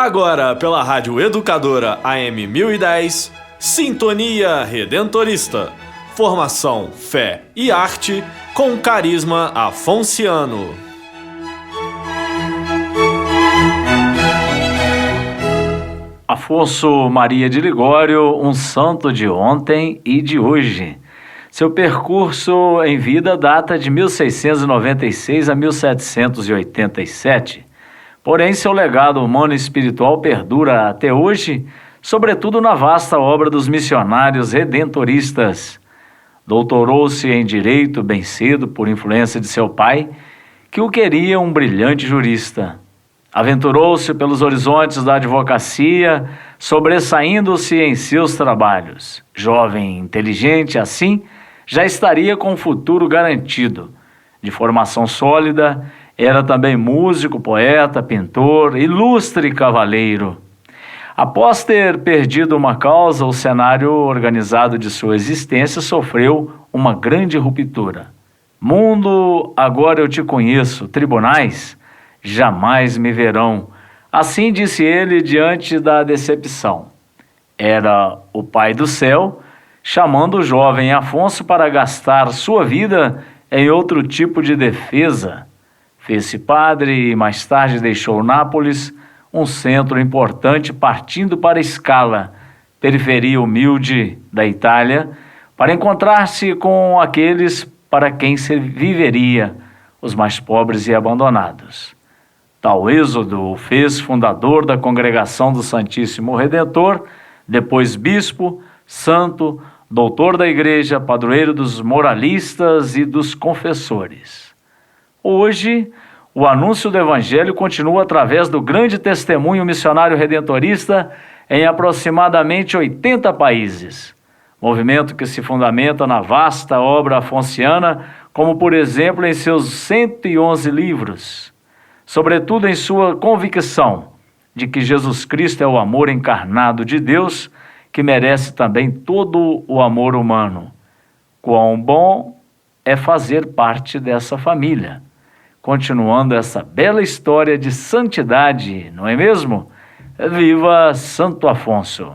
Agora, pela Rádio Educadora AM 1010, Sintonia Redentorista. Formação, fé e arte com carisma afonciano. Afonso Maria de Ligório, um santo de ontem e de hoje. Seu percurso em vida data de 1696 a 1787. Porém, seu legado humano e espiritual perdura até hoje, sobretudo na vasta obra dos missionários redentoristas. Doutorou-se em Direito bem cedo por influência de seu pai, que o queria um brilhante jurista. Aventurou-se pelos horizontes da advocacia, sobressaindo-se em seus trabalhos. Jovem inteligente assim, já estaria com o futuro garantido. De formação sólida, era também músico, poeta, pintor, ilustre cavaleiro. Após ter perdido uma causa, o cenário organizado de sua existência sofreu uma grande ruptura. Mundo, agora eu te conheço, tribunais, jamais me verão. Assim disse ele diante da decepção. Era o Pai do Céu, chamando o jovem Afonso para gastar sua vida em outro tipo de defesa. Fez-se padre e mais tarde deixou Nápoles, um centro importante, partindo para Scala, periferia humilde da Itália, para encontrar-se com aqueles para quem se viveria, os mais pobres e abandonados. Tal êxodo o fez fundador da Congregação do Santíssimo Redentor, depois bispo, santo, doutor da Igreja, padroeiro dos moralistas e dos confessores. Hoje, o anúncio do Evangelho continua através do grande testemunho missionário redentorista em aproximadamente 80 países. Movimento que se fundamenta na vasta obra afonciana, como por exemplo em seus 111 livros. Sobretudo em sua convicção de que Jesus Cristo é o amor encarnado de Deus, que merece também todo o amor humano. Quão bom é fazer parte dessa família. Continuando essa bela história de santidade, não é mesmo? Viva Santo Afonso!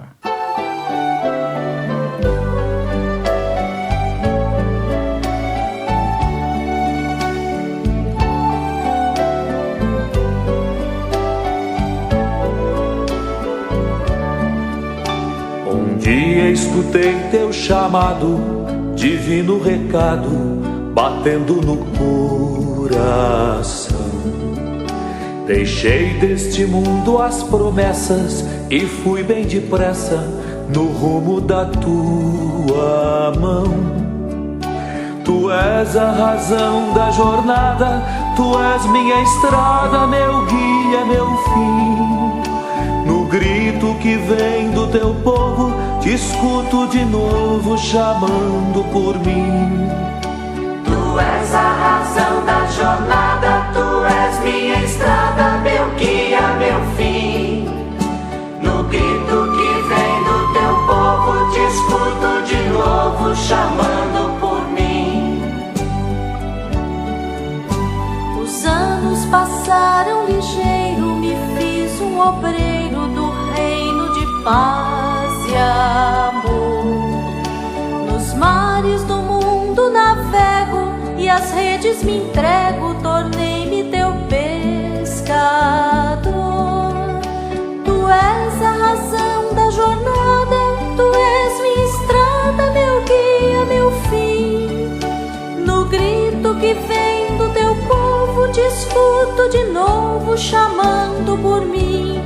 Um dia escutei teu chamado, divino recado, batendo no coração. Deixei deste mundo as promessas e fui bem depressa no rumo da tua mão. Tu és a razão da jornada, tu és minha estrada, meu guia, meu fim. No grito que vem do teu povo, te escuto de novo chamando por mim. Tu és a razão da jornada, tu és minha estrada, meu guia, meu fim. No grito que vem do teu povo, te escuto de novo chamando por mim. Os anos passaram ligeiro, me fiz um obreiro do reino de paz e amor. Nos mares do mundo navego e as redes me entrego, tornei-me teu pescador. Tu és a razão da jornada, tu és minha estrada, meu guia, meu fim. No grito que vem do teu povo, te escuto de novo chamando por mim.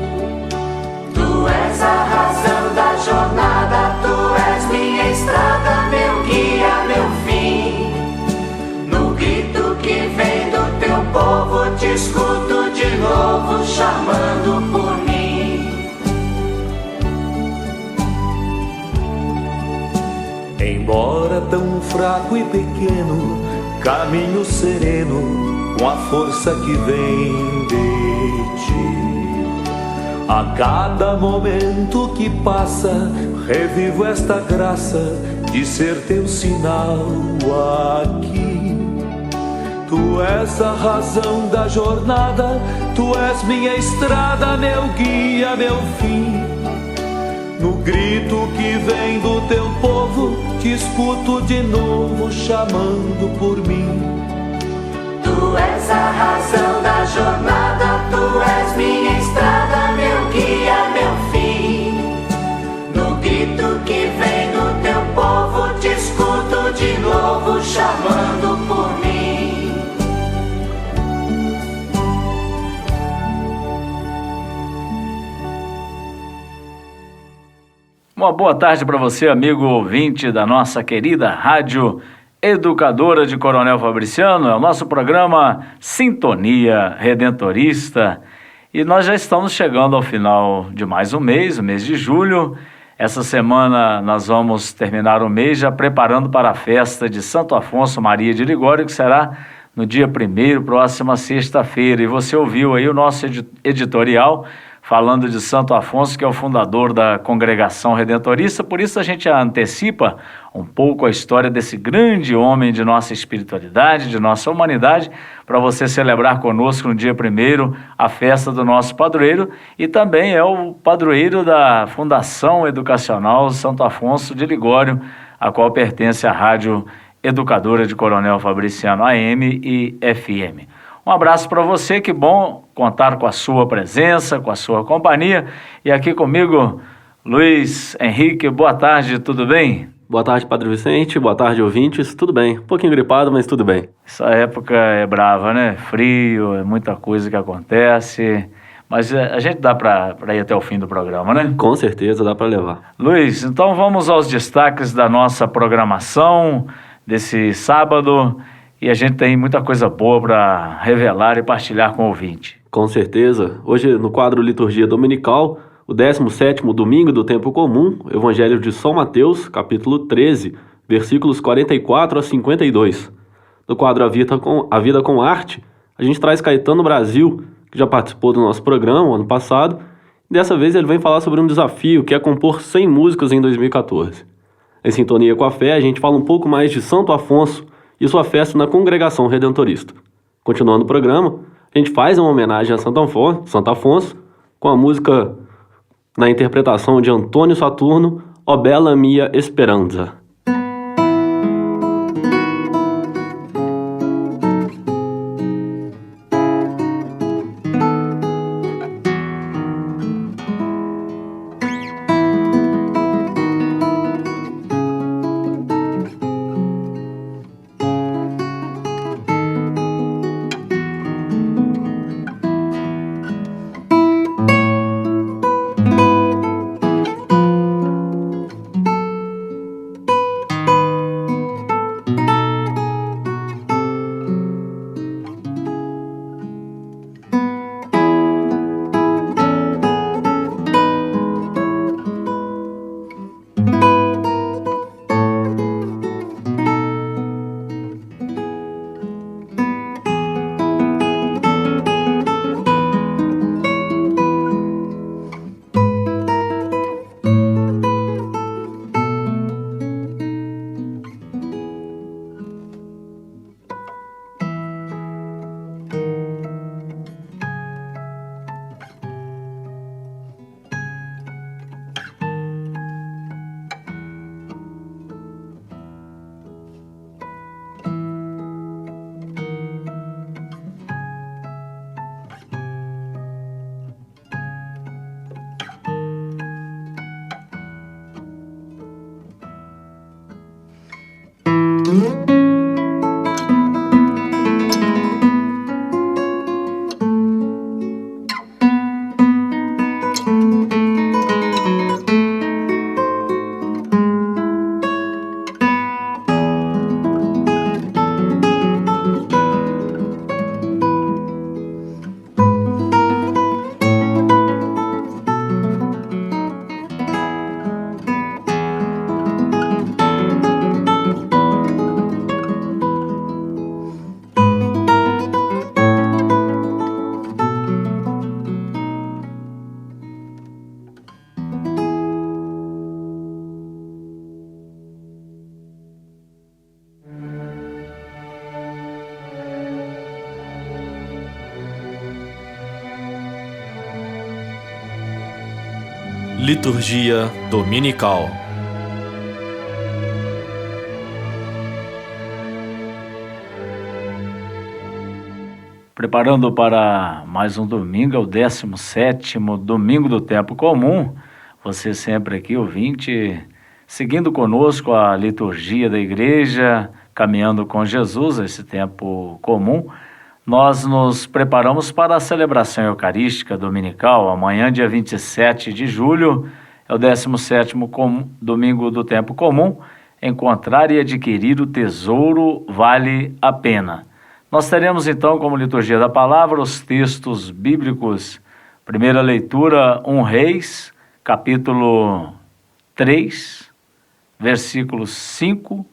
Tu és a razão da jornada, tu és minha estrada, meu guia, meu fim. No grito que vem do teu povo, te escuto de novo chamando por mim. Embora tão fraco e pequeno, caminho sereno com a força que vem de ti. A cada momento que passa, revivo esta graça de ser teu sinal aqui. Tu Tu és a razão da jornada, tu és minha estrada, meu guia, meu fim. No grito que vem do teu povo, te escuto de novo chamando por mim. Tu és a razão da jornada, tu és minha estrada, meu guia, meu fim. No grito que vem do teu povo, te escuto de novo chamando por mim. Uma boa tarde para você, amigo ouvinte da nossa querida Rádio Educadora de Coronel Fabriciano. É o nosso programa Sintonia Redentorista. E nós já estamos chegando ao final de mais um mês, o mês de julho. Essa semana nós vamos terminar o mês já preparando para a festa de Santo Afonso Maria de Ligório, que será no dia 1º, próxima sexta-feira. E você ouviu aí o nosso editorial falando de Santo Afonso, que é o fundador da Congregação Redentorista. Por isso a gente antecipa um pouco a história desse grande homem de nossa espiritualidade, de nossa humanidade, para você celebrar conosco no dia 1º a festa do nosso padroeiro, e também é o padroeiro da Fundação Educacional Santo Afonso de Ligório, a qual pertence a Rádio Educadora de Coronel Fabriciano, AM e FM. Um abraço para você, que bom contar com a sua presença, com a sua companhia. E aqui comigo, Luiz Henrique, boa tarde, tudo bem? Boa tarde, Padre Vicente, boa tarde, ouvintes, tudo bem. Um pouquinho gripado, mas tudo bem. Essa época é brava, né? Frio, é muita coisa que acontece, mas a gente dá para ir até o fim do programa, né? Com certeza, dá para levar. Luiz, então vamos aos destaques da nossa programação desse sábado. E a gente tem muita coisa boa para revelar e partilhar com o ouvinte. Com certeza. Hoje, no quadro Liturgia Dominical, o 17º domingo do Tempo Comum, Evangelho de São Mateus, capítulo 13, versículos 44 a 52. No quadro A Vida com Arte, a gente traz Caetano Brasil, que já participou do nosso programa ano passado, e dessa vez ele vem falar sobre um desafio, que é compor 100 músicas em 2014. Em sintonia com a fé, a gente fala um pouco mais de Santo Afonso e sua festa na Congregação Redentorista. Continuando o programa, a gente faz uma homenagem a Santo Afonso com a música na interpretação de Antônio Saturno, O Bella Mia Esperanza. Liturgia Dominical. Preparando para mais um domingo, é o 17º domingo do tempo comum. Você sempre aqui, ouvinte, seguindo conosco a liturgia da igreja, caminhando com Jesus, esse tempo comum. Nós nos preparamos para a celebração eucarística dominical. Amanhã, dia 27 de julho, é o 17º domingo do tempo comum. Encontrar e adquirir o tesouro vale a pena. Nós teremos então como liturgia da palavra os textos bíblicos. Primeira leitura, 1 Reis, capítulo 3, versículos 5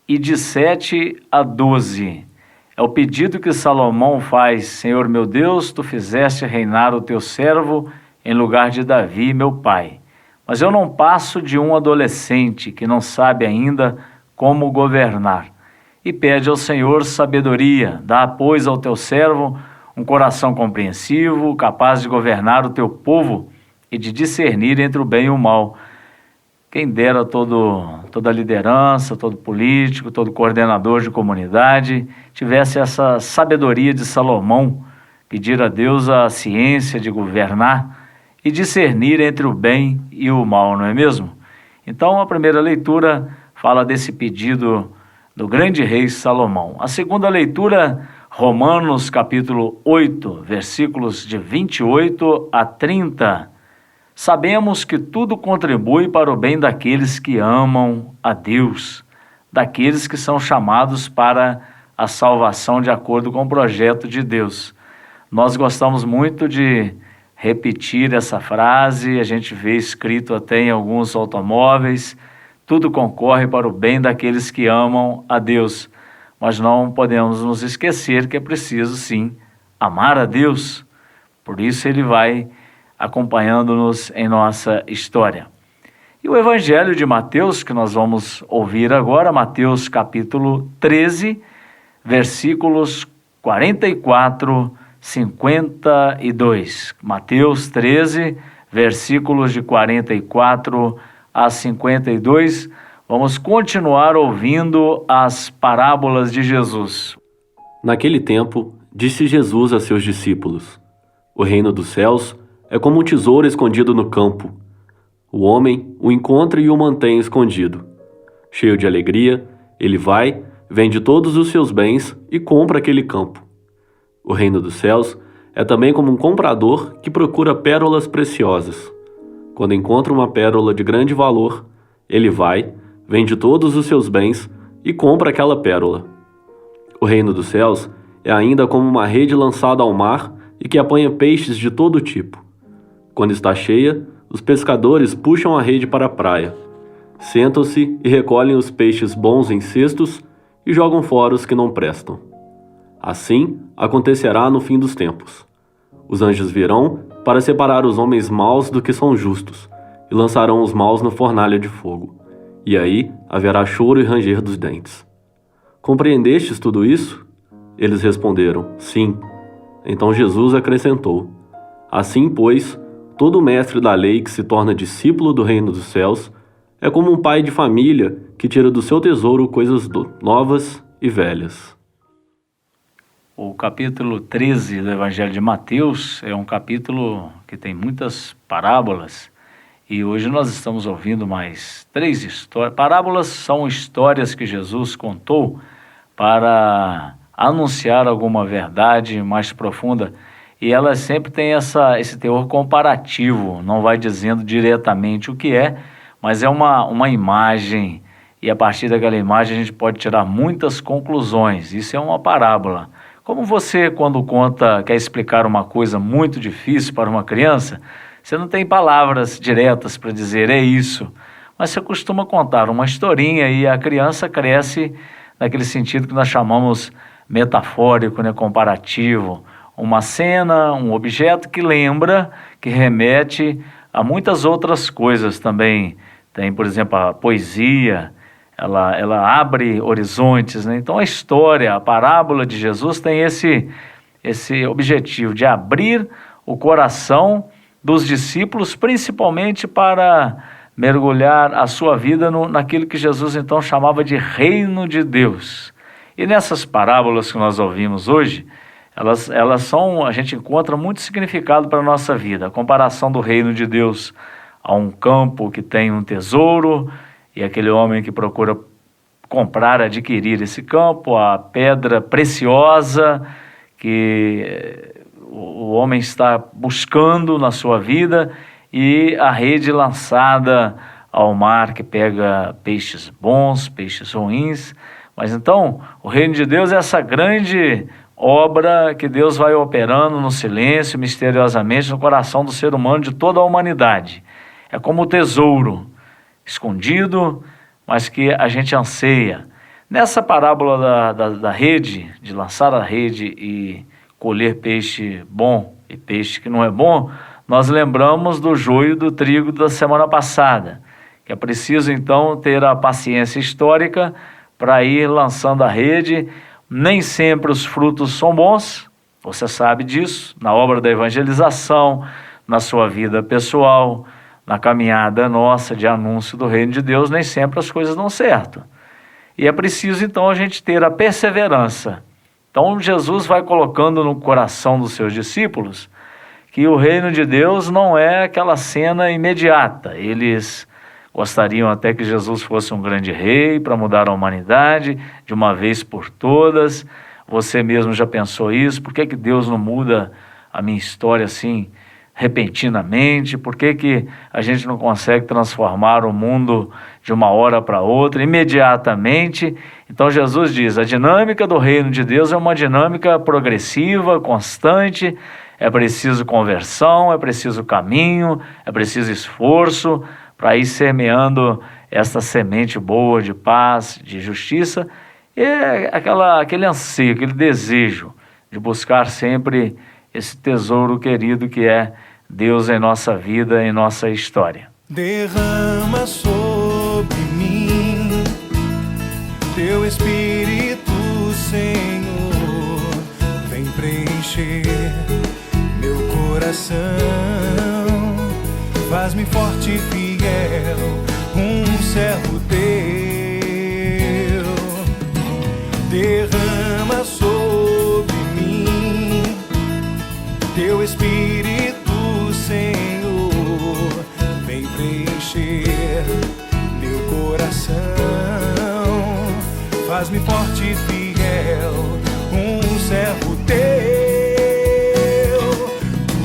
e de 7 a 12. É o pedido que Salomão faz: Senhor meu Deus, tu fizeste reinar o teu servo em lugar de Davi, meu pai. Mas eu não passo de um adolescente que não sabe ainda como governar. E pede ao Senhor sabedoria, dá, pois, ao teu servo um coração compreensivo, capaz de governar o teu povo e de discernir entre o bem e o mal. Quem dera toda liderança, todo político, todo coordenador de comunidade tivesse essa sabedoria de Salomão, pedir a Deus a ciência de governar e discernir entre o bem e o mal, não é mesmo? Então, a primeira leitura fala desse pedido do grande rei Salomão. A segunda leitura, Romanos capítulo 8, versículos de 28 a 30. Sabemos que tudo contribui para o bem daqueles que amam a Deus, daqueles que são chamados para a salvação de acordo com o projeto de Deus. Nós gostamos muito de repetir essa frase, a gente vê escrito até em alguns automóveis: tudo concorre para o bem daqueles que amam a Deus. Mas não podemos nos esquecer que é preciso, sim, amar a Deus. Por isso ele vai acompanhando-nos em nossa história. E o Evangelho de Mateus, que nós vamos ouvir agora, Mateus capítulo 13, versículos 44, 52. Mateus 13, versículos de 44 a 52. Vamos continuar ouvindo as parábolas de Jesus. Naquele tempo, disse Jesus a seus discípulos: O reino dos céus é como um tesouro escondido no campo. O homem o encontra e o mantém escondido. Cheio de alegria, ele vai, vende todos os seus bens e compra aquele campo. O reino dos céus é também como um comprador que procura pérolas preciosas. Quando encontra uma pérola de grande valor, ele vai, vende todos os seus bens e compra aquela pérola. O reino dos céus é ainda como uma rede lançada ao mar e que apanha peixes de todo tipo. Quando está cheia, os pescadores puxam a rede para a praia. Sentam-se e recolhem os peixes bons em cestos e jogam fora os que não prestam. Assim acontecerá no fim dos tempos. Os anjos virão para separar os homens maus do que são justos e lançarão os maus na fornalha de fogo. E aí haverá choro e ranger dos dentes. Compreendestes tudo isso? Eles responderam: sim. Então Jesus acrescentou: assim, pois, todo mestre da lei que se torna discípulo do reino dos céus é como um pai de família que tira do seu tesouro coisas novas e velhas. O capítulo 13 do Evangelho de Mateus é um capítulo que tem muitas parábolas, e hoje nós estamos ouvindo mais 3 histórias. Parábolas são histórias que Jesus contou para anunciar alguma verdade mais profunda. E ela sempre tem esse teor comparativo, não vai dizendo diretamente o que é, mas é uma imagem, e a partir daquela imagem a gente pode tirar muitas conclusões. Isso é uma parábola. Como você, quando quer explicar uma coisa muito difícil para uma criança, você não tem palavras diretas para dizer é isso, mas você costuma contar uma historinha e a criança cresce naquele sentido que nós chamamos metafórico, né, comparativo. Uma cena, um objeto que lembra, que remete a muitas outras coisas também. Tem, por exemplo, a poesia, ela abre horizontes, né? Então a história, a parábola de Jesus tem esse objetivo de abrir o coração dos discípulos, principalmente para mergulhar a sua vida naquilo que Jesus então chamava de reino de Deus. E nessas parábolas que nós ouvimos hoje, a gente encontra muito significado para a nossa vida. A comparação do reino de Deus a um campo que tem um tesouro e aquele homem que procura comprar, adquirir esse campo, a pedra preciosa que o homem está buscando na sua vida e a rede lançada ao mar que pega peixes bons, peixes ruins. Mas então, o reino de Deus é essa grande obra que Deus vai operando no silêncio, misteriosamente, no coração do ser humano, de toda a humanidade. É como o tesouro escondido, mas que a gente anseia. Nessa parábola da rede, de lançar a rede e colher peixe bom e peixe que não é bom, nós lembramos do joio e do trigo da semana passada, que é preciso então ter a paciência histórica para ir lançando a rede. Nem sempre os frutos são bons, você sabe disso, na obra da evangelização, na sua vida pessoal, na caminhada nossa de anúncio do reino de Deus, nem sempre as coisas dão certo. E é preciso então a gente ter a perseverança. Então Jesus vai colocando no coração dos seus discípulos que o reino de Deus não é aquela cena imediata. Eles gostariam até que Jesus fosse um grande rei para mudar a humanidade de uma vez por todas. Você mesmo já pensou isso? Por que Deus não muda a minha história assim repentinamente? Por que a gente não consegue transformar o mundo de uma hora para outra, imediatamente? Então Jesus diz, a dinâmica do reino de Deus é uma dinâmica progressiva, constante. É preciso conversão, é preciso caminho, é preciso esforço para ir semeando essa semente boa de paz, de justiça, e aquele anseio, aquele desejo de buscar sempre esse tesouro querido que é Deus em nossa vida, em nossa história. Derrama sobre mim teu Espírito, Senhor, vem preencher meu coração, faz-me forte e fiel, um servo teu. Derrama sobre mim teu Espírito, Senhor, vem preencher meu coração, faz-me forte e fiel, um servo teu.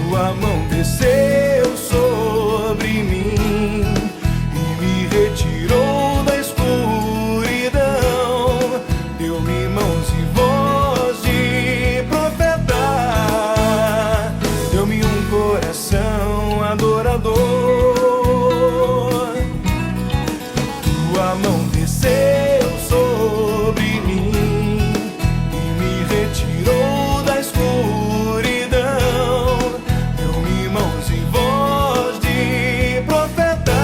Tua mão desceu sobre mim e me retirou da escuridão, deu-me mãos e voz de profeta, deu-me um coração adorador. Tua mão desceu sobre mim e me retirou da escuridão, deu-me mãos e voz de profeta,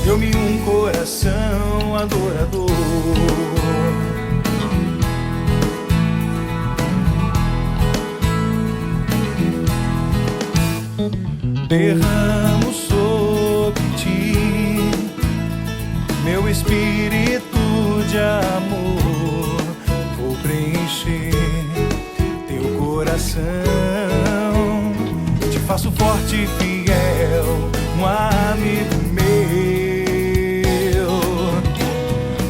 deu-me um coração adorador. Derramo sobre ti meu espírito de amor, vou preencher teu coração, te faço forte e fiel, um amigo meu.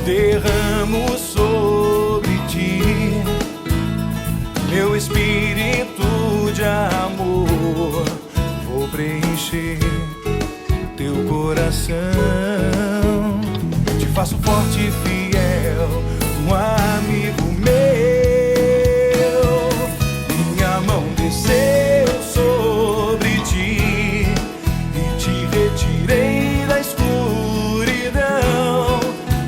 Derramo sobre ti meu espírito de amor, vou preencher teu coração, te faço forte e fiel, um amigo meu. Minha mão desceu sobre ti e te retirei da escuridão,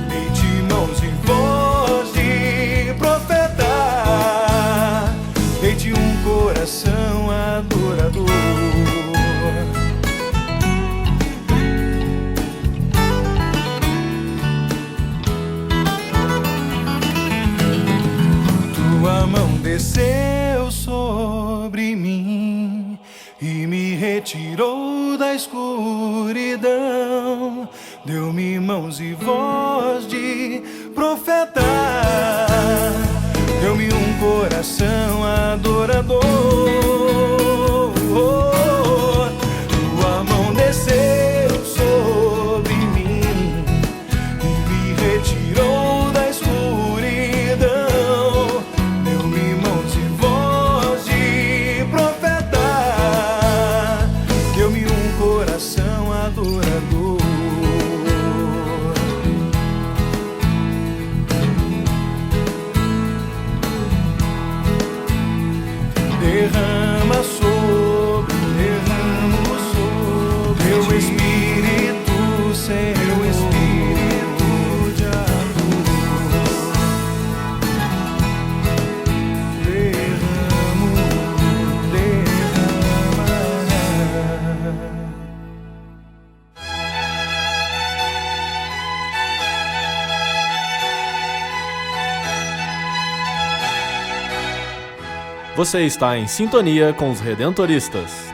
dei-te mãos e voz de profeta, dei-te um coração adorador. Tua mão desceu sobre mim e me retirou da escuridão, deu-me mãos e voz de profeta, deu-me um coração adorador. Tua mão desceu sobre mim e me retirou da escuridão, deu-me mãos e voz de profeta, deu-me um coração adorador. Derrama sobre, derramo sobre teu Espírito, Senhor, teu Espírito de amor. Derramo, derrama. Você está em sintonia com os Redentoristas.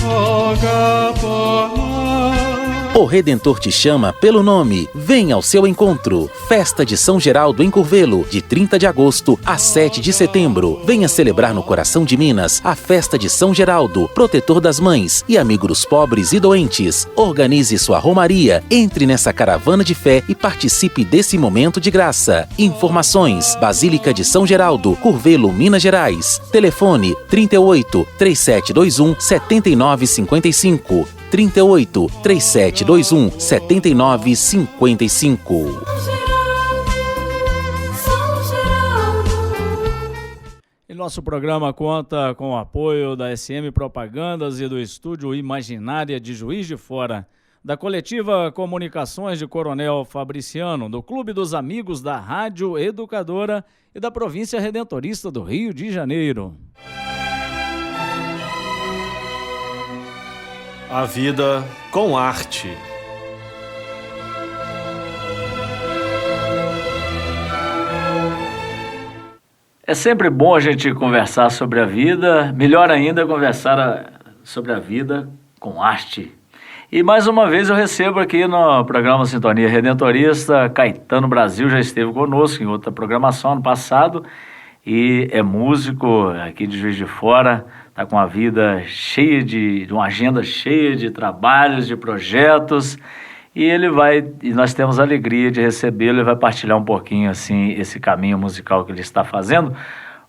Roga por nós. O Redentor te chama pelo nome. Vem ao seu encontro. Festa de São Geraldo em Curvelo, de 30 de agosto a 7 de setembro. Venha celebrar no coração de Minas a festa de São Geraldo, protetor das mães e amigo dos pobres e doentes. Organize sua romaria, entre nessa caravana de fé e participe desse momento de graça. Informações: Basílica de São Geraldo, Curvelo, Minas Gerais. Telefone 38 3721 7955. 38 3721 7955. E nosso programa conta com o apoio da SM Propagandas e do Estúdio Imaginária de Juiz de Fora, da Coletiva Comunicações de Coronel Fabriciano, do Clube dos Amigos da Rádio Educadora e da Província Redentorista do Rio de Janeiro. A vida com arte. É sempre bom a gente conversar sobre a vida, melhor ainda conversar sobre a vida com arte. E mais uma vez eu recebo aqui no programa Sintonia Redentorista, Caetano Brasil, já esteve conosco em outra programação ano passado e é músico aqui de Juiz de Fora, está com uma vida cheia de uma agenda cheia de trabalhos, de projetos, e nós temos a alegria de recebê-lo e vai partilhar um pouquinho assim esse caminho musical que ele está fazendo.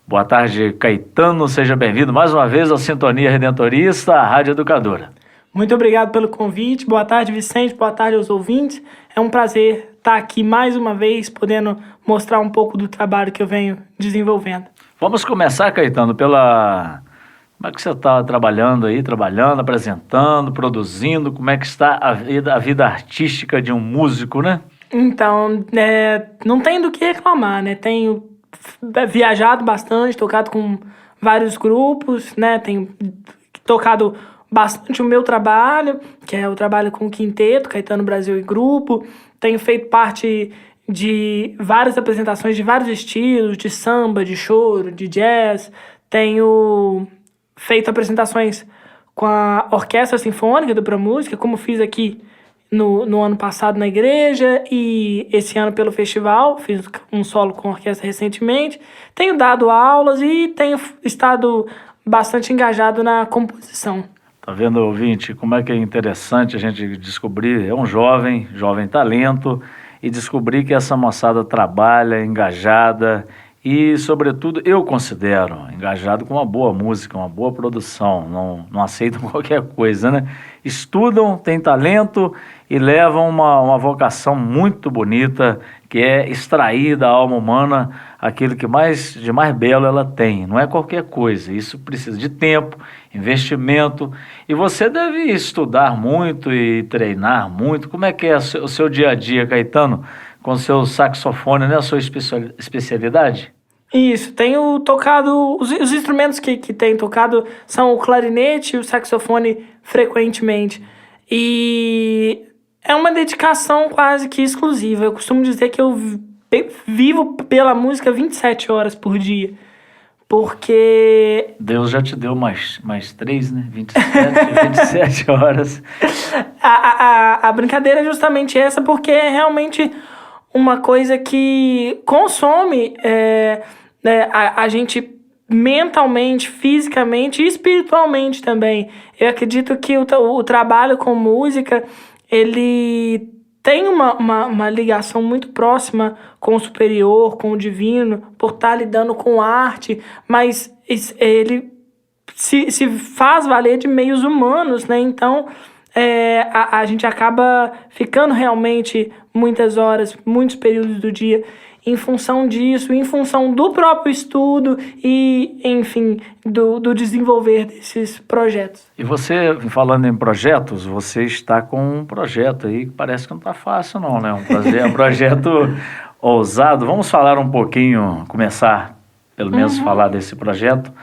Boa tarde, Caetano, seja bem-vindo mais uma vez ao Sintonia Redentorista, a Rádio Educadora. Muito obrigado pelo convite, boa tarde, Vicente, boa tarde aos ouvintes. É um prazer estar aqui mais uma vez, podendo mostrar um pouco do trabalho que eu venho desenvolvendo. Vamos começar, Caetano, como é que você está trabalhando, apresentando, produzindo? Como é que está a vida artística de um músico, né? Então, não tenho do que reclamar, né? Tenho viajado bastante, tocado com vários grupos, né? Tenho tocado bastante o meu trabalho, que é o trabalho com o Quinteto, Caetano Brasil e Grupo. Tenho feito parte de várias apresentações de vários estilos, de samba, de choro, de jazz. Tenho feito apresentações com a Orquestra Sinfônica do Promúsica, como fiz aqui no ano passado na igreja e esse ano pelo festival. Fiz um solo com a orquestra recentemente. Tenho dado aulas e tenho estado bastante engajado na composição. Tá vendo, ouvinte, como é que é interessante a gente descobrir, é um jovem talento, e descobrir que essa moçada trabalha, engajada, e, sobretudo, eu considero engajado com uma boa música, uma boa produção, não aceitam qualquer coisa, né? Estudam, têm talento e levam uma vocação muito bonita, que é extrair da alma humana aquilo que de mais belo ela tem. Não é qualquer coisa, isso precisa de tempo, investimento, e você deve estudar muito e treinar muito. Como é que é o seu dia a dia, Caetano, com o seu saxofone, né? A sua especialidade? Isso, tenho tocado, os instrumentos que tenho tocado são o clarinete e o saxofone frequentemente. E é uma dedicação quase que exclusiva. Eu costumo dizer que eu vivo pela música 27 horas por dia. Porque... Deus já te deu mais 3, né? 27 horas. A brincadeira é justamente essa, porque é realmente uma coisa que consome a gente mentalmente, fisicamente e espiritualmente também. Eu acredito que o trabalho com música, ele tem uma ligação muito próxima com o superior, com o divino, por estar lidando com arte, mas ele se faz valer de meios humanos, né? Então, a gente acaba ficando realmente muitas horas, muitos períodos do dia em função disso, em função do próprio estudo e, enfim, do desenvolver desses projetos. E você, falando em projetos, você está com um projeto aí que parece que não está fácil não, né? Um projeto ousado. Vamos falar um pouquinho, começar pelo menos falar desse projeto.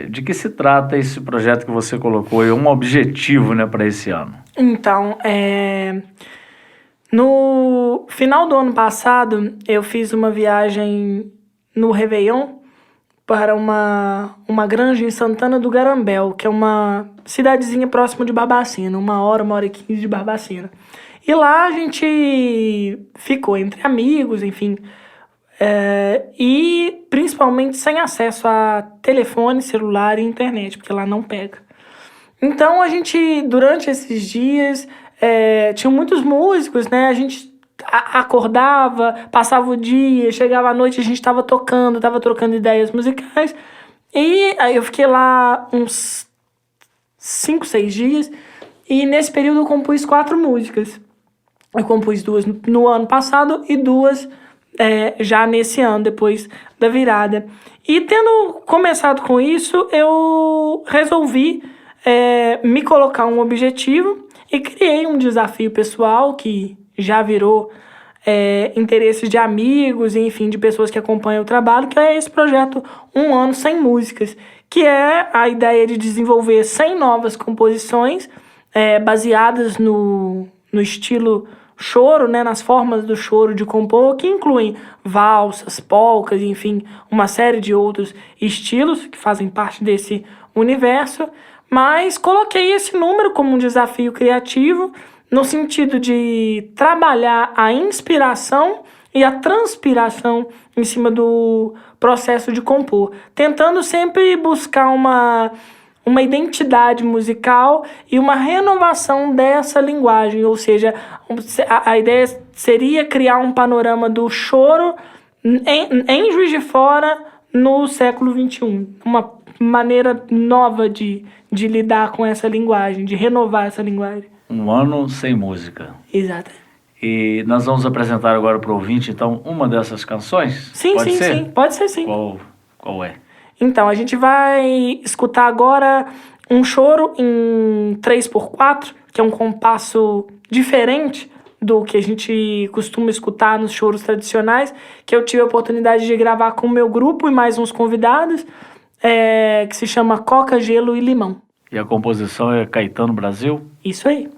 De que se trata esse projeto que você colocou e um objetivo, né, para esse ano? Então, no final do ano passado, eu fiz uma viagem no Réveillon para uma granja em Santana do Garambel, que é uma cidadezinha próxima de Barbacena, 1h e 15 de Barbacena. E lá a gente ficou entre amigos, enfim, e principalmente sem acesso a telefone, celular e internet, porque lá não pega. Então a gente, durante esses dias... tinham muitos músicos, né? A gente acordava, passava o dia, chegava à noite, a gente estava tocando, estava trocando ideias musicais. E aí eu fiquei lá uns 5, 6 dias. E nesse período eu compus 4 músicas. Eu compus 2 no ano passado e 2 já nesse ano, depois da virada. E tendo começado com isso, eu resolvi me colocar um objetivo. E criei um desafio pessoal que já virou interesses de amigos, enfim, de pessoas que acompanham o trabalho, que é esse projeto 1 ano sem músicas, que é a ideia de desenvolver 100 novas composições baseadas no estilo choro, né, nas formas do choro de compor, que incluem valsas, polcas, enfim, uma série de outros estilos que fazem parte desse universo. Mas coloquei esse número como um desafio criativo, no sentido de trabalhar a inspiração e a transpiração em cima do processo de compor, tentando sempre buscar uma identidade musical e uma renovação dessa linguagem, ou seja, a ideia seria criar um panorama do choro em Juiz de Fora no século XXI, uma maneira nova de lidar com essa linguagem, de renovar essa linguagem. 1 ano sem música. Exato. E nós vamos apresentar agora para o ouvinte, então, uma dessas canções? Sim, pode ser? Sim. Pode ser, sim. Qual é? Então, a gente vai escutar agora um choro em 3/4, que é um compasso diferente do que a gente costuma escutar nos choros tradicionais, que eu tive a oportunidade de gravar com o meu grupo e mais uns convidados, que se chama Coca, Gelo e Limão. E a composição é Caetano Brasil? Isso aí.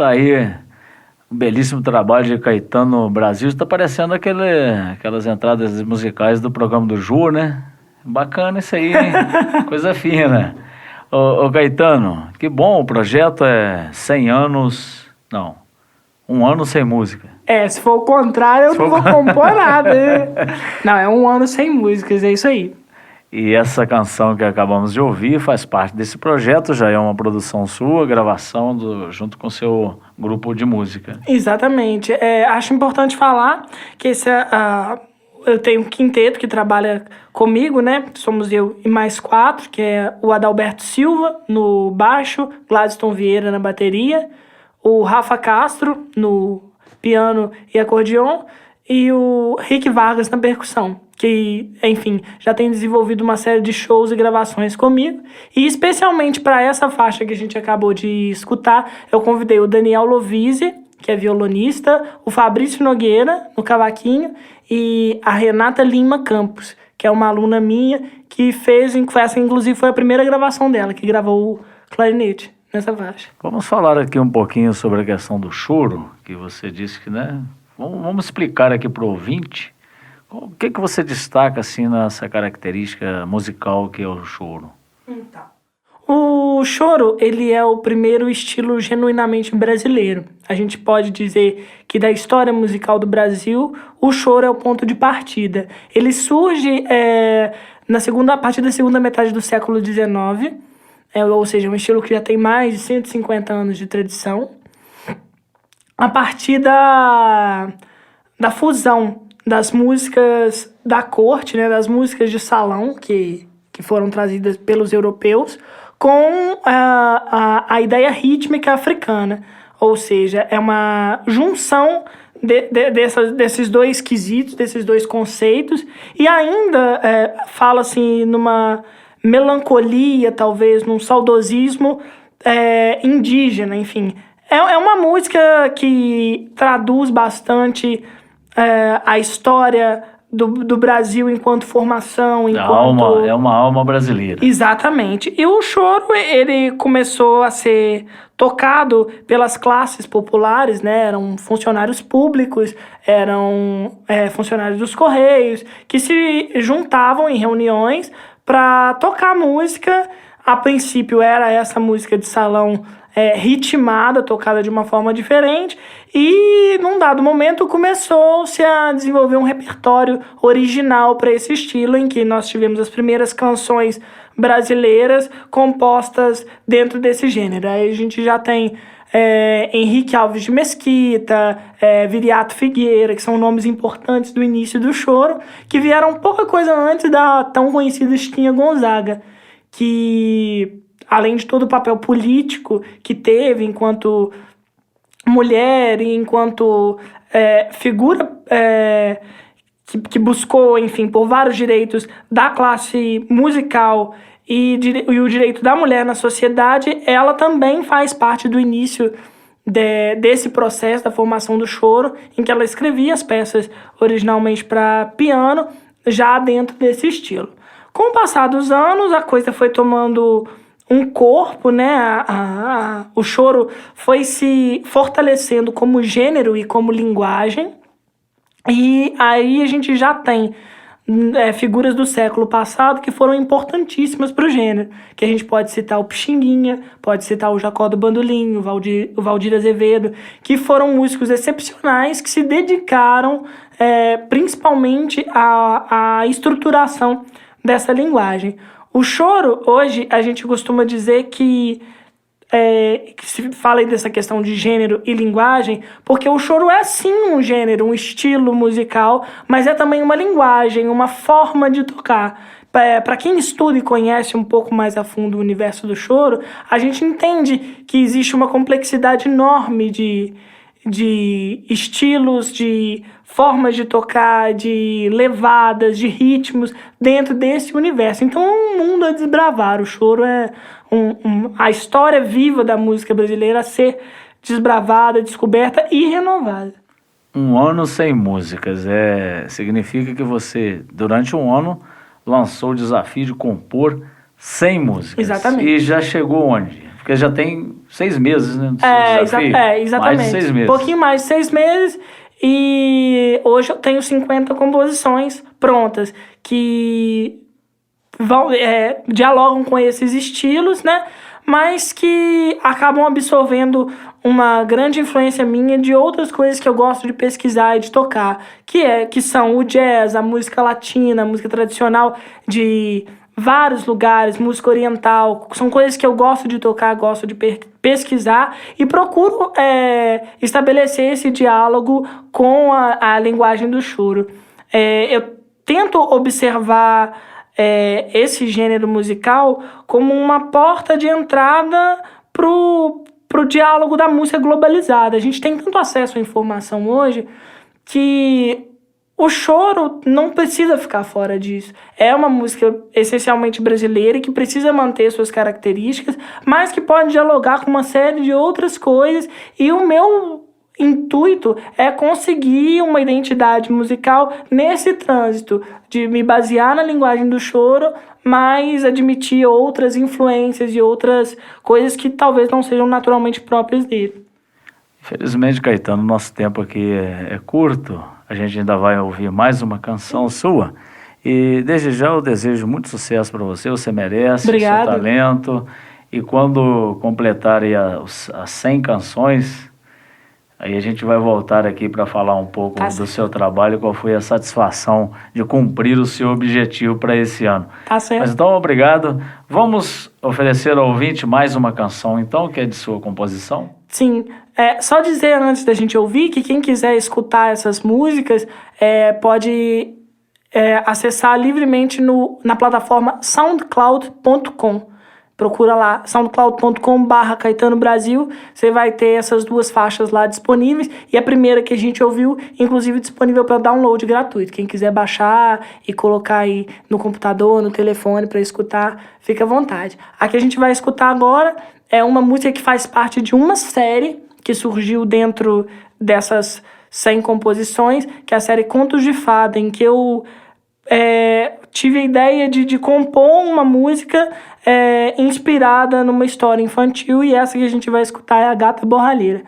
Tá aí um belíssimo trabalho de Caetano Brasil. Está parecendo aquelas entradas musicais do programa do Jô, né? Bacana isso aí, hein? Coisa fina. Ô Caetano, que bom, o projeto é 100 anos... Não, 1 ano sem música. Se for o contrário, eu não vou compor nada, né? Não, é 1 ano sem músicas, é isso aí. E essa canção que acabamos de ouvir faz parte desse projeto, já é uma produção sua, gravação junto com o seu grupo de música. Exatamente. Acho importante falar que eu tenho um quinteto que trabalha comigo, né? Somos eu e mais 4, que é o Adalberto Silva no baixo, Gladstone Vieira na bateria, o Rafa Castro no piano e acordeon e o Rick Vargas na percussão, que, enfim, já tem desenvolvido uma série de shows e gravações comigo. E especialmente para essa faixa que a gente acabou de escutar, eu convidei o Daniel Lovise, que é violonista, o Fabrício Nogueira no cavaquinho e a Renata Lima Campos, que é uma aluna minha que essa inclusive foi a primeira gravação dela, que gravou o clarinete nessa faixa. Vamos falar aqui um pouquinho sobre a questão do choro, que você disse que, né? Vamos explicar aqui para o ouvinte o que você destaca assim nessa característica musical que é o choro. Então, o choro, ele é o primeiro estilo genuinamente brasileiro. A gente pode dizer que da história musical do Brasil, o choro é o ponto de partida. Ele surge a partir da segunda metade do século XIX, ou seja, um estilo que já tem mais de 150 anos de tradição, a partir da fusão das músicas da corte, né, das músicas de salão que foram trazidas pelos europeus, com a ideia rítmica africana. Ou seja, é uma junção desses dois quesitos, desses dois conceitos, e ainda fala-se numa melancolia, talvez, num saudosismo indígena, enfim. É uma música que traduz bastante a história do Brasil enquanto formação, enquanto... É uma alma brasileira. Exatamente. E o choro, ele começou a ser tocado pelas classes populares, né? Eram funcionários públicos, eram funcionários dos Correios, que se juntavam em reuniões para tocar música. A princípio era essa música de salão ritmada, tocada de uma forma diferente, e num dado momento começou-se a desenvolver um repertório original para esse estilo, em que nós tivemos as primeiras canções brasileiras compostas dentro desse gênero. Aí a gente já tem Henrique Alves de Mesquita, Viriato Figueira, que são nomes importantes do início do choro, que vieram pouca coisa antes da tão conhecida Chiquinha Gonzaga, que, além de todo o papel político que teve enquanto mulher e enquanto figura que buscou, enfim, por vários direitos da classe musical e o direito da mulher na sociedade, ela também faz parte do início desse processo da formação do choro, em que ela escrevia as peças originalmente para piano, já dentro desse estilo. Com o passar dos anos, a coisa foi tomando um corpo, né? O choro foi se fortalecendo como gênero e como linguagem. E aí a gente já tem figuras do século passado que foram importantíssimas para o gênero. Que a gente pode citar o Pixinguinha, pode citar o Jacó do Bandolim, o Valdir Azevedo, que foram músicos excepcionais que se dedicaram principalmente à estruturação dessa linguagem. O choro, hoje, a gente costuma dizer que se fala aí dessa questão de gênero e linguagem, porque o choro é sim um gênero, um estilo musical, mas é também uma linguagem, uma forma de tocar. Para quem estuda e conhece um pouco mais a fundo o universo do choro, a gente entende que existe uma complexidade enorme de estilos, de formas de tocar, de levadas, de ritmos dentro desse universo. Então é um mundo a desbravar. O choro é a história viva da música brasileira a ser desbravada, descoberta e renovada. 1 ano sem músicas. Significa que você, durante 1 ano, lançou o desafio de compor 100 músicas. Exatamente. E já chegou onde? Porque já tem 6 meses, né? Exatamente. Mais de 6 meses. Um pouquinho mais de 6 meses. E hoje eu tenho 50 composições prontas que dialogam com esses estilos, né? Mas que acabam absorvendo uma grande influência minha de outras coisas que eu gosto de pesquisar e de tocar, que são o jazz, a música latina, a música tradicional de vários lugares, música oriental. São coisas que eu gosto de tocar, gosto de pesquisar e procuro estabelecer esse diálogo com a linguagem do choro. Eu tento observar esse gênero musical como uma porta de entrada pro diálogo da música globalizada. A gente tem tanto acesso à informação hoje que o choro não precisa ficar fora disso. É uma música essencialmente brasileira que precisa manter suas características, mas que pode dialogar com uma série de outras coisas. E o meu intuito é conseguir uma identidade musical nesse trânsito de me basear na linguagem do choro, mas admitir outras influências e outras coisas que talvez não sejam naturalmente próprias dele. Infelizmente, Caetano, nosso tempo aqui é curto. A gente ainda vai ouvir mais uma canção sua. E desde já eu desejo muito sucesso para você. Você merece. Obrigado. Seu talento. E quando completar aí as 100 canções, aí a gente vai voltar aqui para falar um pouco do seu trabalho, qual foi a satisfação de cumprir o seu objetivo para esse ano. Tá certo. Mas então, obrigado. Vamos oferecer ao ouvinte mais uma canção, então, que é de sua composição? Sim. Só dizer antes da gente ouvir que quem quiser escutar essas músicas pode acessar livremente na plataforma soundcloud.com. Procura lá, soundcloud.com/Caetano Brasil. Você vai ter essas 2 faixas lá disponíveis. E a primeira que a gente ouviu, inclusive, disponível para download gratuito. Quem quiser baixar e colocar aí no computador, no telefone para escutar, fica à vontade. A que a gente vai escutar agora é uma música que faz parte de uma série que surgiu dentro dessas 100 composições, que é a série Contos de Fada, em que eu tive a ideia de compor uma música inspirada numa história infantil, e essa que a gente vai escutar é A Gata Borralheira.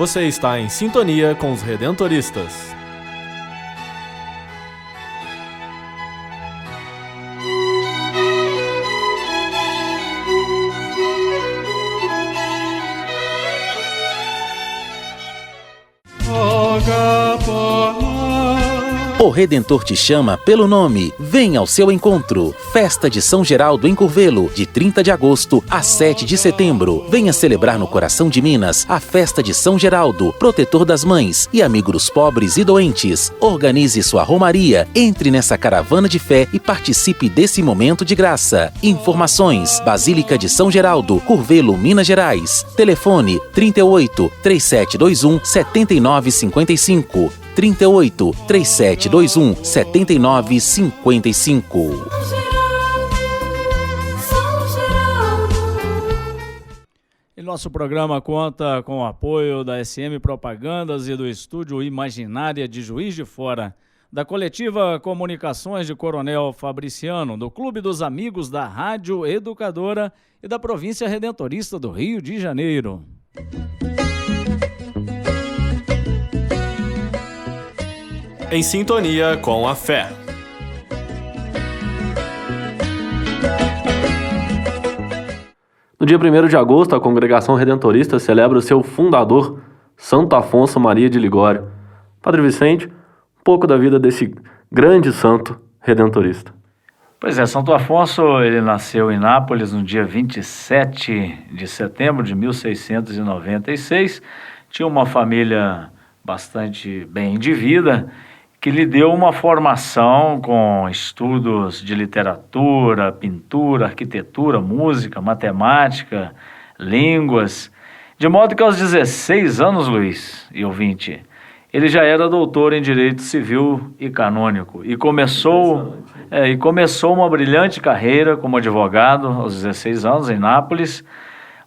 Você está em sintonia com os Redentoristas. O Redentor te chama pelo nome. Vem ao seu encontro. Festa de São Geraldo em Curvelo, de 30 de agosto a 7 de setembro. Venha celebrar no coração de Minas a festa de São Geraldo, protetor das mães e amigo dos pobres e doentes. Organize sua romaria, entre nessa caravana de fé e participe desse momento de graça. Informações: Basílica de São Geraldo, Curvelo, Minas Gerais. Telefone 38 3721 7955. 38 3721 7955. E nosso programa conta com o apoio da SM Propagandas e do Estúdio Imaginária de Juiz de Fora, da Coletiva Comunicações de Coronel Fabriciano, do Clube dos Amigos da Rádio Educadora e da Província Redentorista do Rio de Janeiro. Em sintonia com a fé. No dia 1º de agosto, a Congregação Redentorista celebra o seu fundador, Santo Afonso Maria de Ligório. Padre Vicente, um pouco da vida desse grande santo redentorista. Pois é, Santo Afonso, ele nasceu em Nápoles no dia 27 de setembro de 1696. Tinha uma família bastante bem de vida, que lhe deu uma formação com estudos de literatura, pintura, arquitetura, música, matemática, línguas, de modo que aos 16 anos, Luiz e ouvinte, ele já era doutor em Direito Civil e Canônico e começou uma brilhante carreira como advogado aos 16 anos em Nápoles,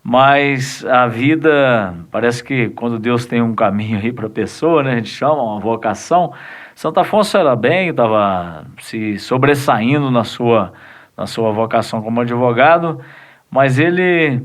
mas a vida, parece que quando Deus tem um caminho aí para a pessoa, né, a gente chama uma vocação. Santo Afonso era bem, estava se sobressaindo na sua vocação como advogado, mas ele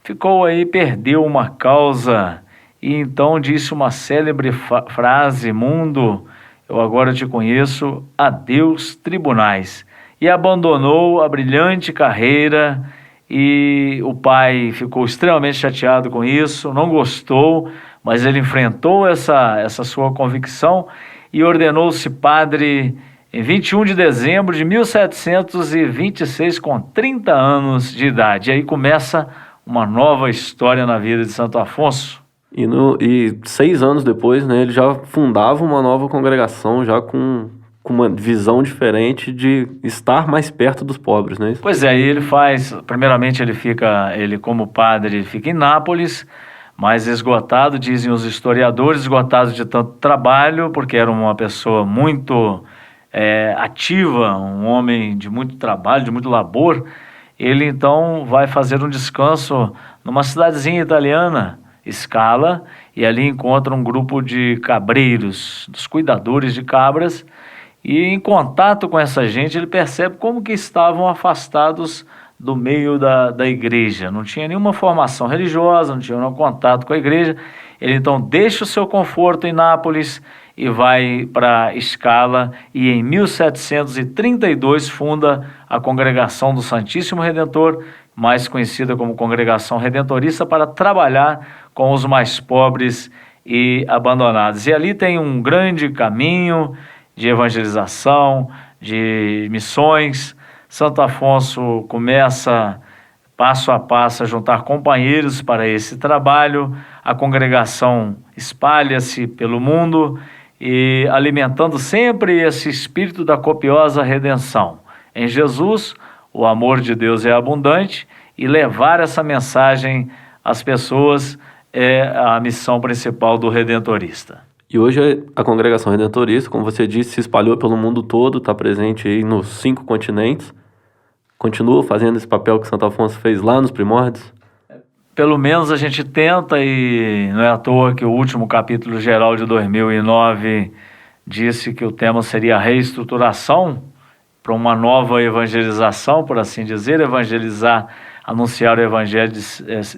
ficou aí, perdeu uma causa e então disse uma célebre frase: mundo, eu agora te conheço, adeus tribunais, e abandonou a brilhante carreira. E o pai ficou extremamente chateado com isso, não gostou, mas ele enfrentou essa sua convicção e ordenou-se padre em 21 de dezembro de 1726, com 30 anos de idade. E aí começa uma nova história na vida de Santo Afonso. E 6 anos depois, né, ele já fundava uma nova congregação, já com uma visão diferente de estar mais perto dos pobres, né? Pois é, ele primeiramente ele como padre, ele fica em Nápoles, mas esgotado, dizem os historiadores, esgotado de tanto trabalho, porque era uma pessoa muito ativa, um homem de muito trabalho, de muito labor. Ele então vai fazer um descanso numa cidadezinha italiana, Scala, e ali encontra um grupo de cabreiros, dos cuidadores de cabras, e em contato com essa gente ele percebe como que estavam afastados do meio da igreja, não tinha nenhuma formação religiosa, não tinha nenhum contato com a igreja. Ele então deixa o seu conforto em Nápoles e vai para Scala, e em 1732 funda a Congregação do Santíssimo Redentor, mais conhecida como Congregação Redentorista, para trabalhar com os mais pobres e abandonados. E ali tem um grande caminho de evangelização, de missões. Santo Afonso começa, passo a passo, a juntar companheiros para esse trabalho. A congregação espalha-se pelo mundo e alimentando sempre esse espírito da copiosa redenção. Em Jesus, o amor de Deus é abundante, e levar essa mensagem às pessoas é a missão principal do redentorista. E hoje a Congregação Redentorista, como você disse, se espalhou pelo mundo todo, está presente aí nos 5 continentes. Continua fazendo esse papel que Santo Afonso fez lá nos primórdios? Pelo menos a gente tenta, e não é à toa que o último capítulo geral de 2009 disse que o tema seria a reestruturação para uma nova evangelização, por assim dizer, evangelizar, anunciar o evangelho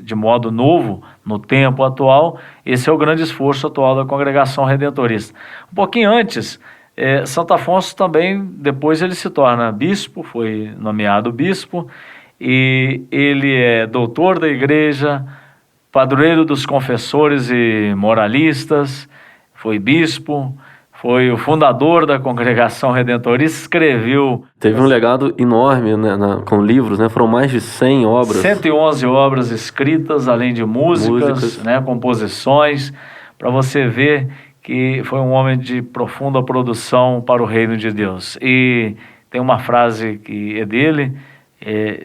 de modo novo no tempo atual. Esse é o grande esforço atual da Congregação Redentorista. Um pouquinho antes, Santo Afonso também, depois ele se torna bispo, foi nomeado bispo, e ele é doutor da igreja, padroeiro dos confessores e moralistas, foi bispo, foi o fundador da Congregação Redentorista, escreveu... Teve um legado enorme, né, com livros, né? Foram mais de 100 obras. 111 obras escritas, além de músicas. Né, composições, para você ver que foi um homem de profunda produção para o reino de Deus. E tem uma frase que é dele,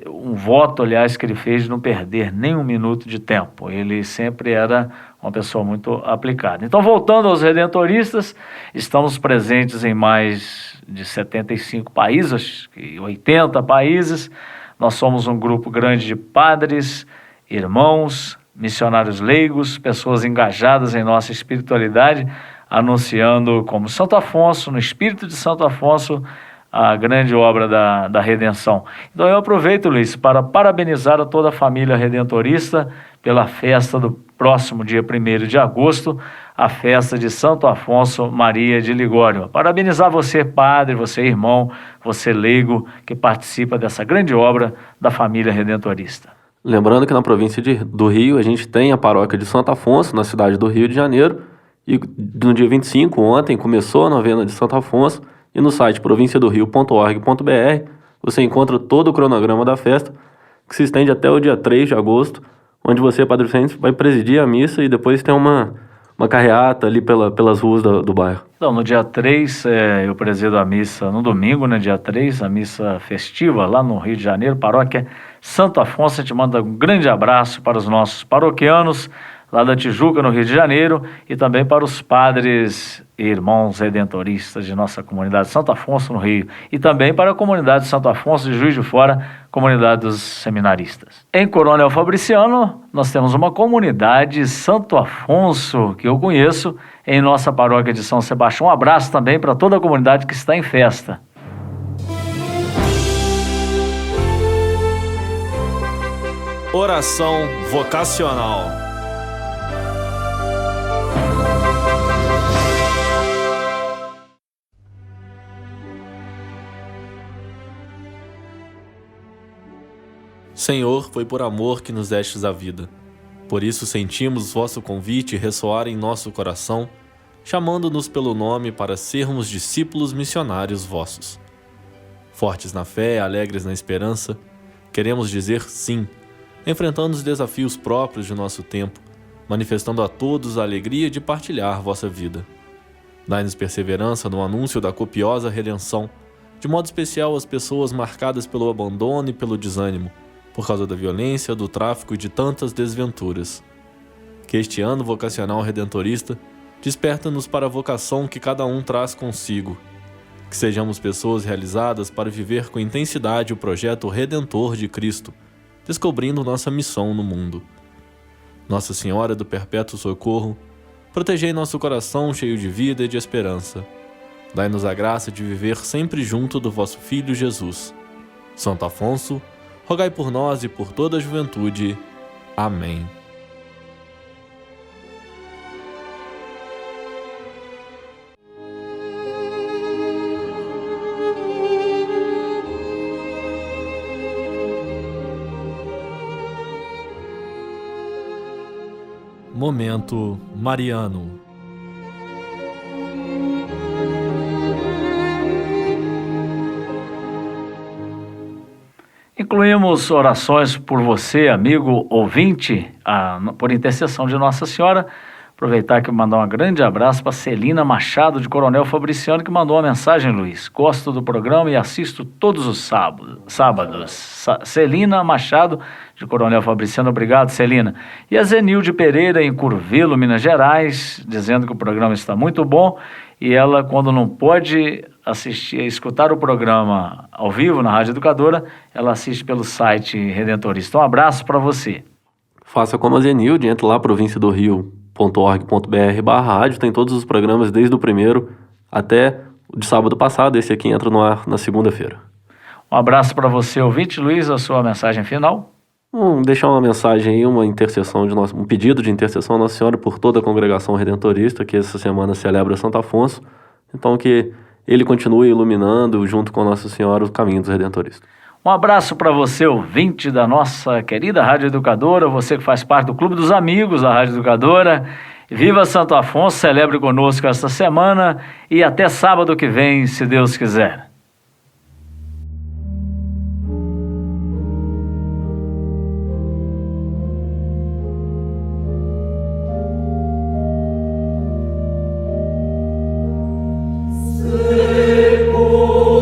um voto, aliás, que ele fez de não perder nem um minuto de tempo. Ele sempre era uma pessoa muito aplicada. Então, voltando aos redentoristas, estamos presentes em mais de 75 países, 80 países. Nós somos um grupo grande de padres, irmãos, missionários leigos, pessoas engajadas em nossa espiritualidade, anunciando como Santo Afonso, no espírito de Santo Afonso, a grande obra da redenção. Então eu aproveito, Luiz, para parabenizar a toda a família redentorista pela festa do próximo dia 1º de agosto, a festa de Santo Afonso Maria de Ligório. Parabenizar você, padre, você, irmão, você, leigo, que participa dessa grande obra da família redentorista. Lembrando que na província do Rio a gente tem a paróquia de Santo Afonso, na cidade do Rio de Janeiro, e no dia 25, ontem, começou a novena de Santo Afonso, e no site provinciadorio.org.br você encontra todo o cronograma da festa, que se estende até o dia 3 de agosto, onde você, Padre Vicente, vai presidir a missa e depois tem uma carreata ali pelas ruas do bairro. Então, no dia 3, eu presido a missa no domingo, né, dia 3, a missa festiva lá no Rio de Janeiro, paróquia Santo Afonso. A gente manda um grande abraço para os nossos paroquianos lá da Tijuca, no Rio de Janeiro, e também para os padres e irmãos redentoristas de nossa comunidade Santo Afonso, no Rio, e também para a comunidade Santo Afonso de Juiz de Fora, comunidade dos seminaristas. Em Coronel Fabriciano, nós temos uma comunidade Santo Afonso, que eu conheço, em nossa paróquia de São Sebastião. Um abraço também para toda a comunidade que está em festa. Oração vocacional. Senhor, foi por amor que nos destes a vida. Por isso sentimos vosso convite ressoar em nosso coração, chamando-nos pelo nome para sermos discípulos missionários vossos. Fortes na fé, alegres na esperança, queremos dizer sim, enfrentando os desafios próprios de nosso tempo, manifestando a todos a alegria de partilhar vossa vida. Dai-nos perseverança no anúncio da copiosa redenção, de modo especial às pessoas marcadas pelo abandono e pelo desânimo, por causa da violência, do tráfico e de tantas desventuras. Que este ano vocacional redentorista desperta-nos para a vocação que cada um traz consigo. Que sejamos pessoas realizadas para viver com intensidade o projeto redentor de Cristo, descobrindo nossa missão no mundo. Nossa Senhora do Perpétuo Socorro, protegei nosso coração cheio de vida e de esperança. Dai-nos a graça de viver sempre junto do vosso Filho Jesus. Santo Afonso, rogai por nós e por toda a juventude. Amém. Momento mariano. Incluímos orações por você, amigo ouvinte, por intercessão de Nossa Senhora. Aproveitar que mandar um grande abraço para Celina Machado, de Coronel Fabriciano, que mandou uma mensagem, Luiz. Gosto do programa e assisto todos os sábados. Celina Machado, de Coronel Fabriciano, obrigado, Celina. E a Zenilde Pereira, em Curvelo, Minas Gerais, dizendo que o programa está muito bom. E ela, quando não pode escutar o programa ao vivo na Rádio Educadora, ela assiste pelo site Redentorista. Um abraço para você. Faça como a Zenilde, entra lá provinciadorio.org.br/rádio, tem todos os programas desde o primeiro até o de sábado passado, esse aqui entra no ar na segunda-feira. Um abraço para você, ouvinte. Luiz, a sua mensagem final? Deixar uma mensagem aí, um pedido de intercessão à Nossa Senhora por toda a congregação redentorista, que essa semana celebra Santo Afonso, então que ele continue iluminando, junto com Nossa Senhora, o caminho dos redentoristas. Um abraço para você, ouvinte da nossa querida Rádio Educadora, você que faz parte do Clube dos Amigos da Rádio Educadora. Viva Santo Afonso, celebre conosco esta semana e até sábado que vem, se Deus quiser. Oh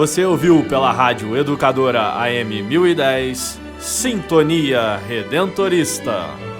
Você ouviu pela Rádio Educadora AM 1010, Sintonia Redentorista.